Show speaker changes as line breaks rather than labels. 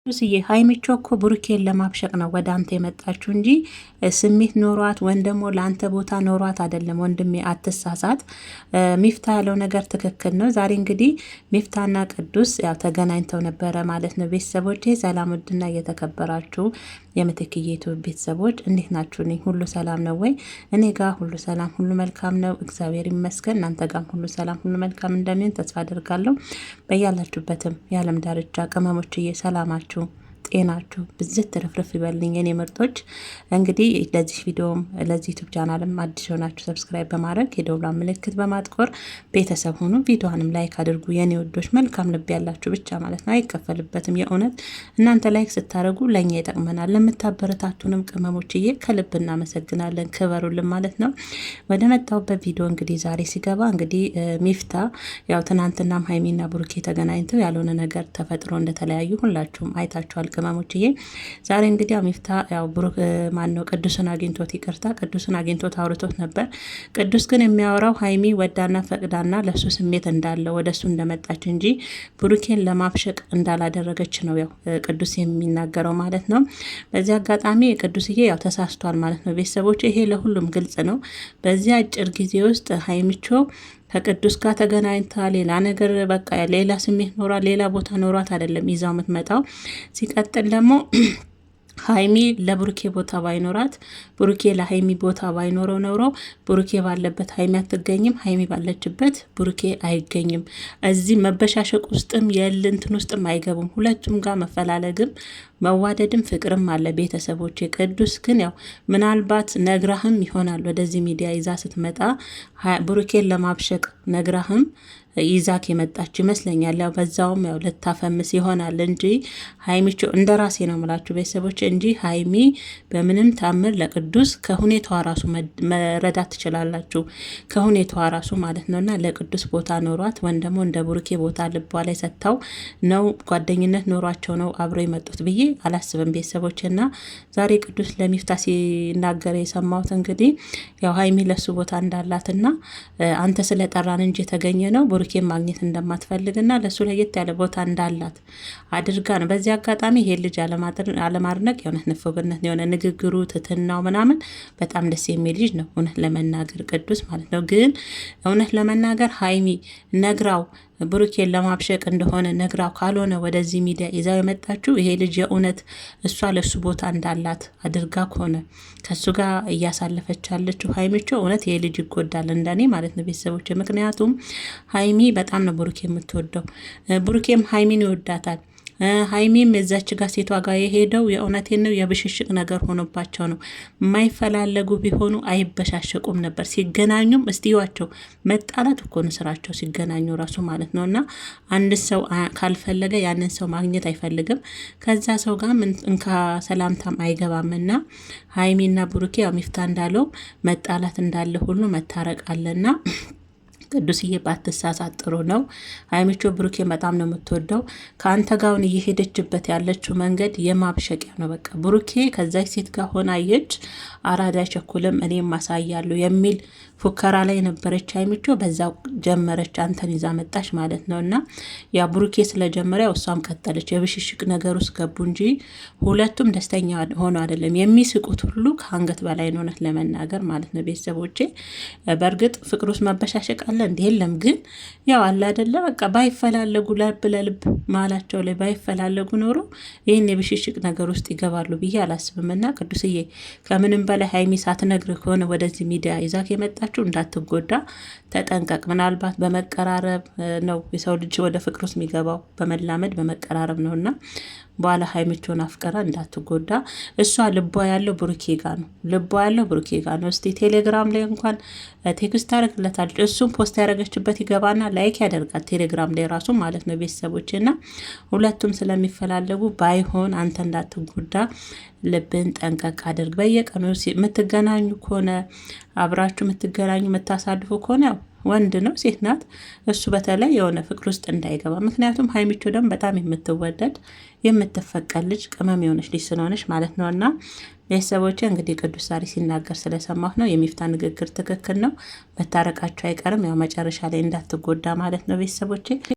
ሉስዬ ሀይሚቾ እኮ ብሩኬን ለማብሸቅ ነው ወደ አንተ የመጣችሁ እንጂ ስሜት ኖሯት ወይም ደግሞ ለአንተ ቦታ ኖሯት አይደለም። ወንድሜ አትሳሳት። ሚፍታ ያለው ነገር ትክክል ነው። ዛሬ እንግዲህ ሚፍታና ቅዱስ ያው ተገናኝተው ነበረ ማለት ነው። ቤተሰቦቼ ሰላም ውድና እየተከበራችሁ የምትክዬቱ ቤተሰቦች እንዴት ናችሁ? እኔ ሁሉ ሰላም ነው ወይ? እኔ ጋር ሁሉ ሰላም ሁሉ መልካም ነው፣ እግዚአብሔር ይመስገን። እናንተ ጋርም ሁሉ ሰላም ሁሉ መልካም እንደሚሆን ተስፋ አደርጋለሁ። በያላችሁበትም የዓለም ዳርቻ ቅመሞችዬ ሰላማችሁ ጤናችሁ ብዝት ትርፍርፍ ይበልኝ የኔ ምርጦች። እንግዲህ ለዚህ ቪዲዮም ለዚህ ዩቲዩብ ቻናልም አዲስ ሆናችሁ ሰብስክራይብ በማድረግ የደውሏን ምልክት በማጥቆር ቤተሰብ ሁኑ። ቪዲዮንም ላይክ አድርጉ የኔ ወዶች። መልካም ልብ ያላችሁ ብቻ ማለት ነው፣ አይከፈልበትም። የእውነት እናንተ ላይክ ስታደርጉ ለእኛ ይጠቅመናል። ለምታበረታቱንም ቅመሞችዬ ከልብ እናመሰግናለን፣ ክበሩልን ማለት ነው። ወደ መጣሁበት ቪዲዮ እንግዲህ ዛሬ ሲገባ እንግዲህ ሚፍታ ያው ትናንትናም ሀይሚና ብሩኬ ተገናኝተው ያልሆነ ነገር ተፈጥሮ እንደተለያዩ ሁላችሁም አይታችኋል ቅመሞችዬ። ዛሬ እንግዲህ ሚፍታ ያው ብሩክ ማነው ቅዱስን አግኝቶት ይቅርታ ቅዱስን አግኝቶት አውርቶት ነበር። ቅዱስ ግን የሚያወራው ሀይሚ ወዳና ፈቅዳና ለሱ ስሜት እንዳለው ወደሱ እንደመጣች እንጂ ብሩኬን ለማብሸቅ እንዳላደረገች ነው ያው ቅዱስ የሚናገረው ማለት ነው። በዚህ አጋጣሚ ቅዱስዬ ያው ተሳስቷል ማለት ነው። ቤተሰቦች ይሄ ለሁሉም ግልጽ ነው። በዚህ አጭር ጊዜ ውስጥ ሀይሚቾ ከቅዱስ ጋር ተገናኝታ ሌላ ነገር በቃ ሌላ ስሜት ኖሯት ሌላ ቦታ ኖሯት አይደለም ይዛው የምትመጣው። ሲቀጥል ደግሞ ሀይሚ ለብሩኬ ቦታ ባይኖራት ብሩኬ ለሀይሚ ቦታ ባይኖረው ኖሮ ብሩኬ ባለበት ሀይሚ አትገኝም፣ ሀይሚ ባለችበት ብሩኬ አይገኝም። እዚህ መበሻሸቅ ውስጥም የልንትን ውስጥም አይገቡም። ሁለቱም ጋር መፈላለግም መዋደድም ፍቅርም አለ ቤተሰቦች። ቅዱስ ግን ያው ምናልባት ነግራህም ይሆናል ወደዚህ ሚዲያ ይዛ ስትመጣ ብሩኬን ለማብሸቅ ነግራህም ይዛክ የመጣች ይመስለኛል። ያው በዛውም ያው ልታፈምስ ይሆናል እንጂ ሀይሚቾ እንደ ራሴ ነው የምላችሁ ቤተሰቦች እንጂ ሀይሚ በምንም ታምር ለቅዱስ ከሁኔታዋ ራሱ መረዳት ትችላላችሁ። ከሁኔታዋ ራሱ ማለት ነውና ለቅዱስ ቦታ ኖሯት ወይም ደግሞ እንደ ብሩኬ ቦታ ልቧ ላይ ሰጥታው ነው ጓደኝነት ኖሯቸው ነው አብረው የመጡት ብዬ አላስብም ቤተሰቦች። እና ዛሬ ቅዱስ ለሚፍታ ሲናገር የሰማሁት እንግዲህ ያው ሀይሚ ለሱ ቦታ እንዳላትና አንተ ስለጠራን እንጂ የተገኘ ነው ብሩኬ ማግኘት እንደማትፈልግና ለሱ ለየት ያለ ቦታ እንዳላት አድርጋ ነው። በዚህ አጋጣሚ ይሄ ልጅ አለማድነቅ የእውነት ንፉግነት የሆነ ንግግሩ ትትናው ምናምን በጣም ደስ የሚል ልጅ ነው እውነት ለመናገር ቅዱስ ማለት ነው። ግን እውነት ለመናገር ሀይሚ ነግራው ብሩኬን ለማብሸቅ እንደሆነ ነግራው ካልሆነ ወደዚህ ሚዲያ ይዛው የመጣችው ይሄ ልጅ የእውነት እሷ ለሱ ቦታ እንዳላት አድርጋ ከሆነ ከሱ ጋር እያሳለፈች ያለችው ሀይሚቾ እውነት ይሄ ልጅ ይጎዳል እንደኔ ማለት ነው ቤተሰቦች። ምክንያቱም ሀይሚ በጣም ነው ብሩኬ የምትወደው፣ ብሩኬም ሀይሚን ይወዳታል። ሀይሚም የዛች ጋር ሴቷ ጋር የሄደው የእውነቴን ነው የብሽሽቅ ነገር ሆኖባቸው ነው። የማይፈላለጉ ቢሆኑ አይበሻሸቁም ነበር። ሲገናኙም እስቲዋቸው መጣላት እኮ ነው ስራቸው ሲገናኙ ራሱ ማለት ነው። እና አንድ ሰው ካልፈለገ ያንን ሰው ማግኘት አይፈልግም። ከዛ ሰው ጋር እንካ ሰላምታም አይገባም። እና ሀይሚና ብሩኬ ያው ሚፍታ እንዳለው መጣላት እንዳለ ሁሉ መታረቅ አለና ቅዱስዬ ባትሳሳት ጥሩ ነው። ሀይሚቾ ብሩኬ በጣም ነው የምትወደው። ከአንተ ጋውን እየሄደችበት ያለችው መንገድ የማብሸቂያ ነው። በቃ ብሩኬ ከዛች ሴት ጋር ሆና አየች አራዳ አይቸኩልም እኔም ማሳያለሁ የሚል ፉከራ ላይ ነበረች ሀይሚቾ። በዛው ጀመረች አንተን ይዛ መጣች ማለት ነው። እና ያ ብሩኬ ስለጀመረ ያው እሷም ቀጠለች። የብሽሽቅ ነገር ውስጥ ገቡ እንጂ ሁለቱም ደስተኛ ሆኖ አይደለም። የሚስቁት ሁሉ ከአንገት በላይ ነው እውነት ለመናገር ማለት ነው ቤተሰቦቼ። በእርግጥ ፍቅር ውስጥ መበሻሸቅ አለ እንዲህ የለም። ግን ያው አለ አይደለ በቃ ባይፈላለጉ ልብ ለልብ መሀላቸው ላይ ባይፈላለጉ ኖሮ ይህን የብሽሽቅ ነገር ውስጥ ይገባሉ ብዬ አላስብም። እና ቅዱስዬ ከምንም በላይ ሀይሚ ሳትነግር ከሆነ ወደዚህ ሚዲያ ይዛክ የመጣችው እንዳትጎዳ ተጠንቀቅ። ምናልባት በመቀራረብ ነው የሰው ልጅ ወደ ፍቅር ውስጥ የሚገባው በመላመድ በመቀራረብ ነው። እና በኋላ ሀይሚቾን አፍቀራ እንዳትጎዳ። እሷ ልቧ ያለው ብሩኬ ጋ ነው፣ ልቧ ያለው ብሩኬ ጋ ነው። እስቲ ቴሌግራም ላይ እንኳን ቴክስት ታደርግለታለች። እሱም ፖስት ያደረገችበት ይገባና ላይክ ያደርጋል ቴሌግራም ላይ ራሱ ማለት ነው ቤተሰቦች። እና ሁለቱም ስለሚፈላለጉ ባይሆን አንተ እንዳትጎዳ ልብን ጠንቀቅ አድርግ። በየቀኑ የምትገናኙ ከሆነ አብራችሁ የምትገናኙ የምታሳልፉ ከሆነ ያው ወንድ ነው ሴት ናት፣ እሱ በተለይ የሆነ ፍቅር ውስጥ እንዳይገባ። ምክንያቱም ሀይሚቾ ደግሞ በጣም የምትወደድ የምትፈቀድ ልጅ ቅመም የሆነች ልጅ ስለሆነች ማለት ነው። እና ቤተሰቦች እንግዲህ ቅዱስ ዛሬ ሲናገር ስለሰማሁ ነው። የሚፍታ ንግግር ትክክል ነው። መታረቃቸው አይቀርም ያው መጨረሻ ላይ እንዳትጎዳ ማለት ነው ቤተሰቦቼ።